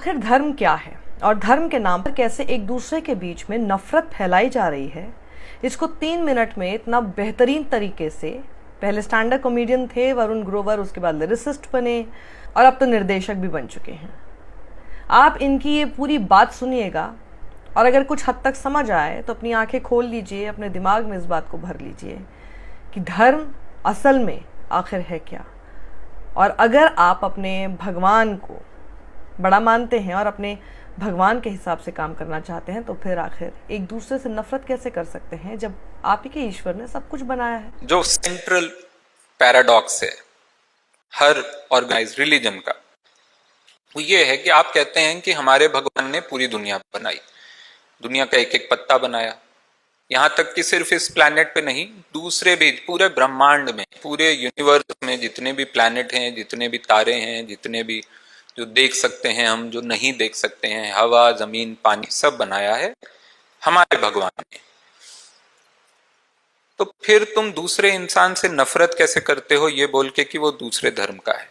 आखिर धर्म क्या है और धर्म के नाम पर कैसे एक दूसरे के बीच में नफरत फैलाई जा रही है, इसको 3 मिनट में इतना बेहतरीन तरीके से, पहले स्टैंड अप कॉमेडियन थे वरुण ग्रोवर, उसके बाद लिरिसिस्ट बने और अब तो निर्देशक भी बन चुके हैं। आप इनकी ये पूरी बात सुनिएगा और अगर कुछ हद तक समझ आए तो अपनी आंखें खोल लीजिए, अपने दिमाग में इस बात को भर लीजिए कि धर्म असल में आखिर है क्या। और अगर आप अपने भगवान को बड़ा मानते हैं और अपने भगवान के हिसाब से काम करना चाहते हैं तो फिर आखिर एक दूसरे से नफरत कैसे कर सकते हैं जब आप ही के ईश्वर ने सब कुछ बनाया है। जो सेंट्रल पैराडॉक्स है हर ऑर्गेनाइज्ड रिलीजन का, वो ये है कि आप कहते हैं कि हमारे भगवान ने पूरी दुनिया बनाई, दुनिया का एक एक पत्ता बनाया, यहाँ तक कि सिर्फ इस प्लैनेट पे नहीं, दूसरे भी पूरे ब्रह्मांड में, पूरे यूनिवर्स में जितने भी प्लैनेट हैं, जितने भी तारे हैं, जितने भी जो देख सकते हैं हम, जो नहीं देख सकते हैं, हवा, जमीन, पानी, सब बनाया है हमारे भगवान ने। तो फिर तुम दूसरे इंसान से नफरत कैसे करते हो ये बोल के कि वो दूसरे धर्म का है?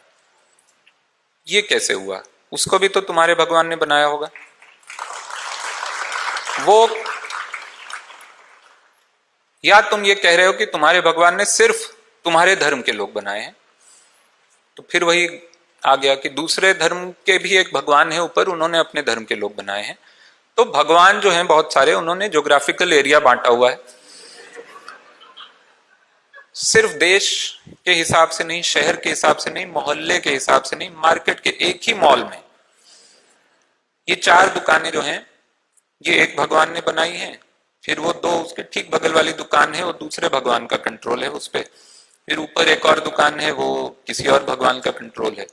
ये कैसे हुआ? उसको भी तो तुम्हारे भगवान ने बनाया होगा। वो, या तुम ये कह रहे हो कि तुम्हारे भगवान ने सिर्फ तुम्हारे धर्म के लोग बनाए हैं, तो फिर वही आ गया कि दूसरे धर्म के भी एक भगवान है ऊपर, उन्होंने अपने धर्म के लोग बनाए हैं। तो भगवान जो हैं बहुत सारे, उन्होंने ज्योग्राफिकल एरिया बांटा हुआ है, सिर्फ देश के हिसाब से नहीं, शहर के हिसाब से नहीं, मोहल्ले के हिसाब से नहीं, मार्केट के एक ही मॉल में ये 4 दुकानें जो हैं ये एक भगवान ने बनाई हैं, फिर वो 2 उसके ठीक बगल वाली दुकान है वो दूसरे भगवान का कंट्रोल है उस पर, फिर ऊपर एक और दुकान है वो किसी और भगवान का कंट्रोल है।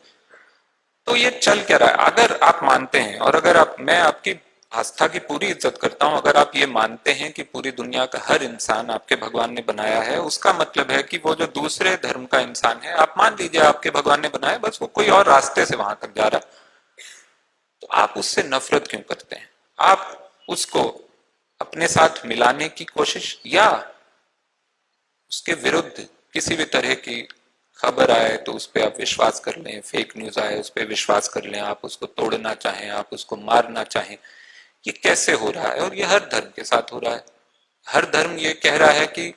तो ये चल क्या रहा है? अगर आप मानते हैं, और अगर आप, मैं आपकी आस्था की पूरी इज्जत करता हूं, अगर आप ये मानते हैं कि पूरी दुनिया का हर इंसान आपके भगवान ने बनाया है, उसका मतलब है कि वो जो दूसरे धर्म का इंसान है, आप मान लीजिए आपके भगवान ने बनाया, बस वो कोई और रास्ते से वहां तक जा रहा, तो आप उससे नफरत क्यों करते हैं? आप उसको अपने साथ मिलाने की कोशिश, या उसके विरुद्ध किसी भी तरह की खबर आए तो उस पर आप विश्वास कर लें, फेक न्यूज आए उस पर विश्वास कर लें, आप उसको तोड़ना चाहें, आप उसको मारना चाहें, ये कैसे हो रहा है? और ये हर धर्म के साथ हो रहा है। हर धर्म ये कह रहा है कि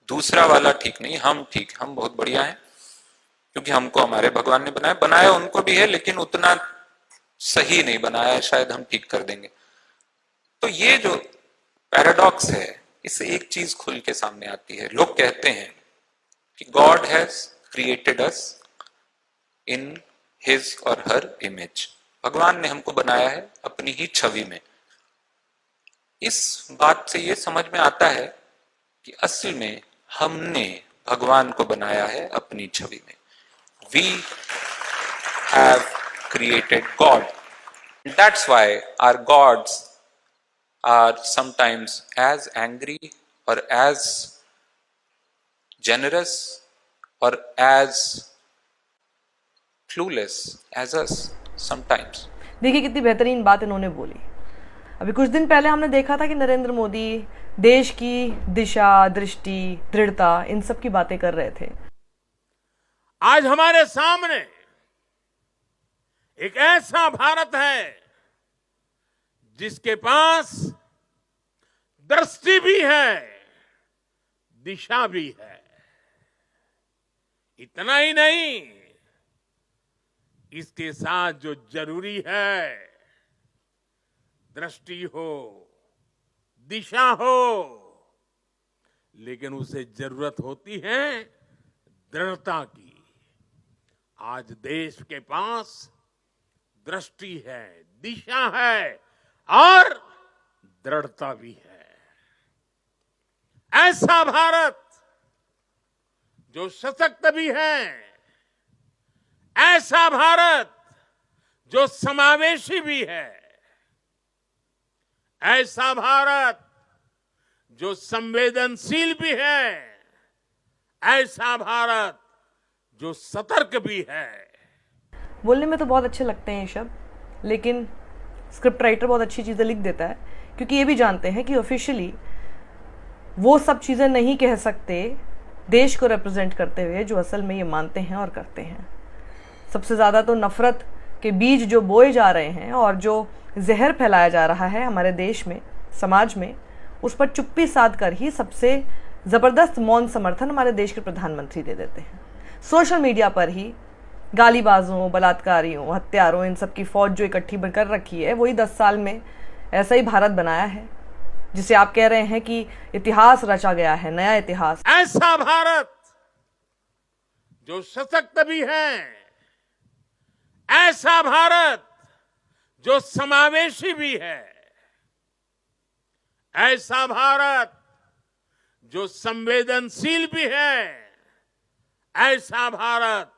दूसरा वाला ठीक नहीं, हम ठीक, हम बहुत बढ़िया हैं क्योंकि हमको हमारे भगवान ने बनाया, बनाया उनको भी है लेकिन उतना सही नहीं बनाया है, शायद हम ठीक कर देंगे। तो ये जो पैराडॉक्स है, इससे एक चीज खुल के सामने आती है। लोग कहते हैं कि God has created us in his और हर इमेज, भगवान ने हमको बनाया है अपनी ही छवि में। इस बात से ये समझ में आता है कि असल में हमने भगवान को बनाया है अपनी छवि में। We have created God, that's why our gods are sometimes as angry और as generous or as clueless as us sometimes। देखिए कितनी बेहतरीन बात इन्होंने बोली। अभी कुछ दिन पहले हमने देखा था कि नरेंद्र मोदी देश की दिशा, दृष्टि, दृढ़ता, इन सब की बातें कर रहे थे। आज हमारे सामने एक ऐसा भारत है जिसके पास दृष्टि भी है, दिशा भी है। इतना ही नहीं, इसके साथ जो जरूरी है, दृष्टि हो, दिशा हो, लेकिन उसे जरूरत होती है दृढ़ता की। आज देश के पास दृष्टि है, दिशा है और दृढ़ता भी है। ऐसा भारत जो सशक्त भी है, ऐसा भारत जो समावेशी भी है, ऐसा भारत जो संवेदनशील भी है, ऐसा भारत जो सतर्क भी है। बोलने में तो बहुत अच्छे लगते हैं ये शब्द, लेकिन स्क्रिप्ट राइटर बहुत अच्छी चीजें लिख देता है, क्योंकि ये भी जानते हैं कि ऑफिशियली वो सब चीजें नहीं कह सकते देश को रिप्रेजेंट करते हुए जो असल में ये मानते हैं और करते हैं। सबसे ज़्यादा तो नफरत के बीज जो बोए जा रहे हैं और जो जहर फैलाया जा रहा है हमारे देश में, समाज में, उस पर चुप्पी साध कर ही सबसे ज़बरदस्त मौन समर्थन हमारे देश के प्रधानमंत्री दे देते हैं। सोशल मीडिया पर ही गालीबाजों, बलात्कारियों, हत्यारों, इन सब की फौज जो इकट्ठी बनकर रखी है, वही 10 साल में ऐसा ही भारत बनाया है जिसे आप कह रहे हैं कि इतिहास रचा गया है, नया इतिहास। ऐसा भारत जो सशक्त भी है, ऐसा भारत जो समावेशी भी है, ऐसा भारत जो संवेदनशील भी है, ऐसा भारत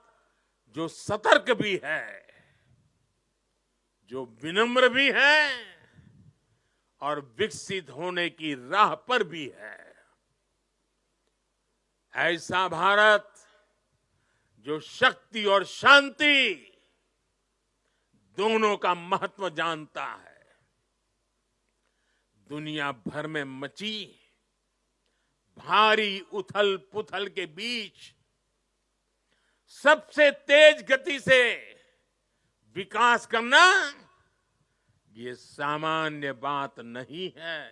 जो सतर्क भी है, जो विनम्र भी है और विकसित होने की राह पर भी है। ऐसा भारत जो शक्ति और शांति दोनों का महत्व जानता है। दुनिया भर में मची भारी उथल पुथल के बीच सबसे तेज गति से विकास करना ये सामान्य बात नहीं है।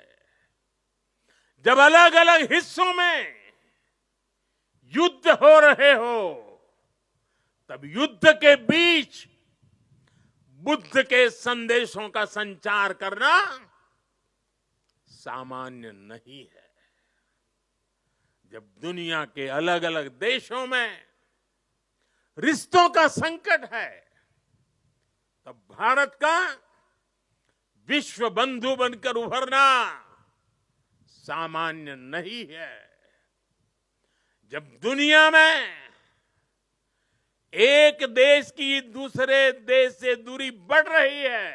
जब अलग अलग हिस्सों में युद्ध हो रहे हो, तब युद्ध के बीच बुद्ध के संदेशों का संचार करना सामान्य नहीं है। जब दुनिया के अलग अलग देशों में रिश्तों का संकट है, तब भारत का विश्व बंधु बनकर उभरना सामान्य नहीं है। जब दुनिया में एक देश की दूसरे देश से दूरी बढ़ रही है,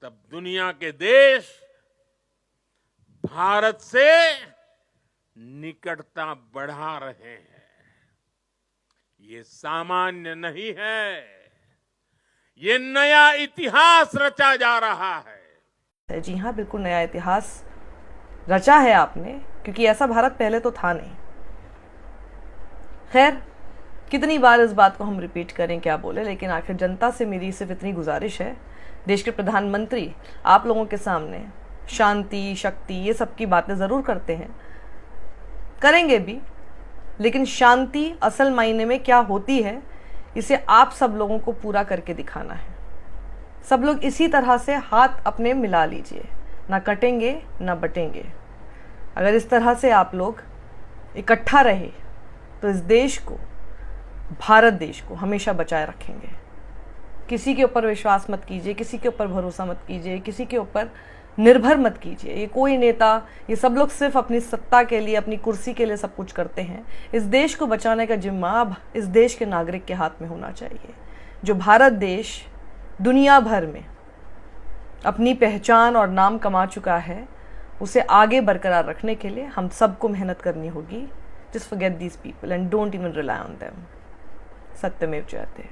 तब दुनिया के देश भारत से निकटता बढ़ा रहे हैं। ये सामान्य नहीं है, ये नया इतिहास रचा जा रहा है। जी हाँ, बिल्कुल नया इतिहास रचा है आपने, क्योंकि ऐसा भारत पहले तो था नहीं। खैर, कितनी बार इस बात को हम रिपीट करें, क्या बोले, लेकिन आखिर जनता से मेरी सिर्फ इतनी गुजारिश है, देश के प्रधानमंत्री आप लोगों के सामने शांति, शक्ति, ये सब की बातें ज़रूर करते हैं, करेंगे भी, लेकिन शांति असल मायने में क्या होती है, इसे आप सब लोगों को पूरा करके दिखाना है। सब लोग इसी तरह से हाथ अपने मिला लीजिए, ना कटेंगे ना बटेंगे। अगर इस तरह से आप लोग इकट्ठा रहे तो इस देश को, भारत देश को हमेशा बचाए रखेंगे। किसी के ऊपर विश्वास मत कीजिए, किसी के ऊपर भरोसा मत कीजिए, किसी के ऊपर निर्भर मत कीजिए। ये कोई नेता, ये सब लोग सिर्फ अपनी सत्ता के लिए, अपनी कुर्सी के लिए सब कुछ करते हैं। इस देश को बचाने का जिम्मा अब इस देश के नागरिक के हाथ में होना चाहिए। जो भारत देश दुनिया भर में अपनी पहचान और नाम कमा चुका है, उसे आगे बरकरार रखने के लिए हम सबको मेहनत करनी होगी। Just forget these people and don't even rely on them. सत्यमेव जयते।